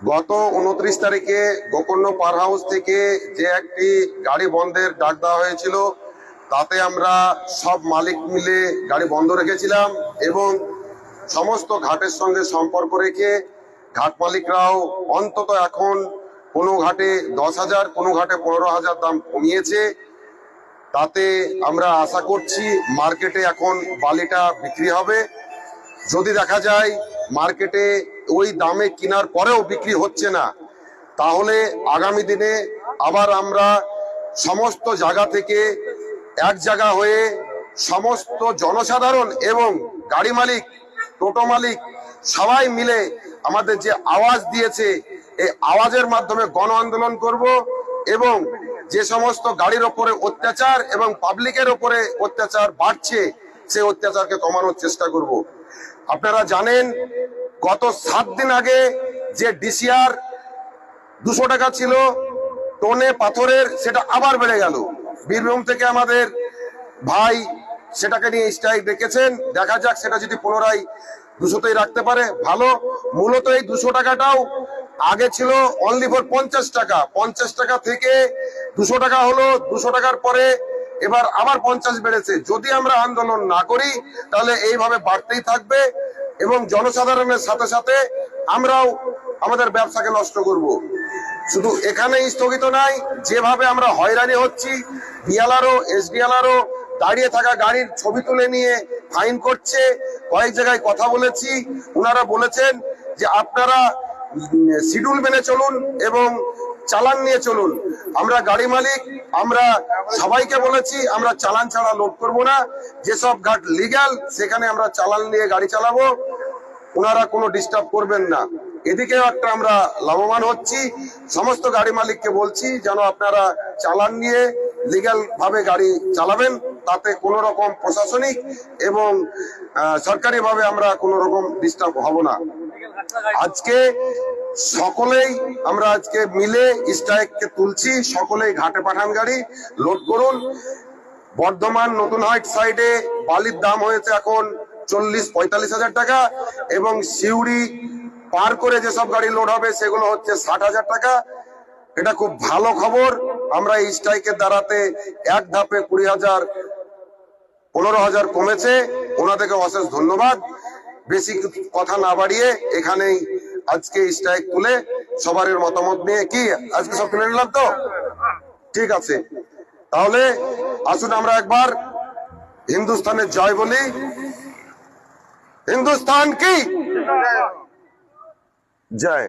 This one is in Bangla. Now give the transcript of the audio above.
গত 29 তারিখে গোকর্ণ পার হাউস থেকে যে একটি গাড়ি বন্ধের ডাক দেওয়া হয়েছিল, তাতে আমরা সব মালিক মিলে গাড়ি বন্ধ রেখেছিলাম এবং সমস্ত ঘাটের সঙ্গে সম্পর্ক রেখে ঘাট মালিকরাও অন্তত এখন কোনো ঘাটে 10,000, কোনো ঘাটে 15,000 দাম কমিয়েছে। তাতে আমরা আশা করছি মার্কেটে এখন বালিটা বিক্রি হবে। যদি দেখা যায় মার্কেটে ওই দামে কেনার পরেও বিক্রি হচ্ছে না, তাহলে আগামী দিনে আবার আমরা সমস্ত জায়গা থেকে এক জায়গা হয়ে সমস্ত জনসাধারণ এবং গাড়ি মালিক, টোটো মালিক সবাই মিলে আমাদের যে আওয়াজ দিয়েছে, এই আওয়াজের মাধ্যমে গণ আন্দোলন করব এবং যে সমস্ত গাড়ির ওপরে অত্যাচার এবং পাবলিকের ওপরে অত্যাচার বাড়ছে, সেই অত্যাচারকে কমানোর চেষ্টা করব। আপনারা জানেন গত 7 দিন আগে যে ডিসিআর 200 টাকা ছিল টনে পাথরের, সেটা আবার বেড়ে গেল। বীরভূম থেকে আমাদের ভাই সেটাকে নিয়ে স্ট্রাইক ডেকেছেন, দেখা যাক সেটা যদি পুনরায় 200তেই রাখতে পারে ভালো। মূলত এই 200 টাকাটাও আগে ছিল অনলি ফর 50 টাকা, 50 টাকা থেকে 200 টাকা হলো, 200 টাকার পরে এবার আবার 50 বেড়েছে। যদি আমরা আন্দোলন না করি তাহলে এইভাবে বাড়তেই থাকবে এবং জনসাধারণের সাথে সাথে আমরাও আমাদের ব্যবসাকে নষ্ট করব। শুধু এখানেই স্থগিত নাই, যেভাবে আমরা হয়রানি হচ্ছি, বিএলআরও এসডিএলআরও দাঁড়িয়ে থাকা গাড়ির ছবি তুলে নিয়ে ফাইন করছে। কয়েক জায়গায় কথা বলেছি, ওনারা বলেছেন যে আপনারা শিডিউল মেনে চলুন এবং চালান নিয়ে চলুন। আমরা গাড়ি মালিক, আমরা সবাইকে বলেছি আমরা চালান ছাড়া লোড করব না। যেসব ঘাট লিগ্যাল সেখানে আমরা চালান নিয়ে গাড়ি চালাবো, ওনারা কোনো ডিস্টার্ব করবেন না। এদিকেও একটা আমরা লাভবান হচ্ছি। সমস্ত গাড়ি মালিককে বলছি যেন আপনারা চালান নিয়ে লিগ্যাল ভাবে গাড়ি চালাবেন, তাতে কোনো রকম প্রশাসনিক এবং সরকারি ভাবে আমরা কোনো রকম ডিস্টার্ব হব না। আজকে সকলেই আমরা আজকে মিলে স্ট্রাইককে তুলছি, সকলেই ঘাটে পাঠান গাড়ি লোড করুন। বর্ধমান নতুন হাইট সাইডে বালির দাম হয়েছে এখন 40-45 হাজার টাকা এবং সিউড়ি পার করে যেসব গাড়ি লোড হবে সেগুলো হচ্ছে 60,000 টাকা। এটা খুব ভালো খবর। আমরা এই স্ট্রাইকের দ্বারাতে এক ধাপে 20,000 15,000 কমেছে, ওনাদেরকে অশেষ ধন্যবাদ। বেশি কথা না বাড়িয়ে এখানেই আজকে স্ট্রাইক তুলে সবার মতামত নিয়ে কি আজকে সব তুলে নিলাম তো, ঠিক আছে। তাহলে আসুন আমরা একবার হিন্দুস্তানের জয় বলি। হিন্দুস্তান কি জয়।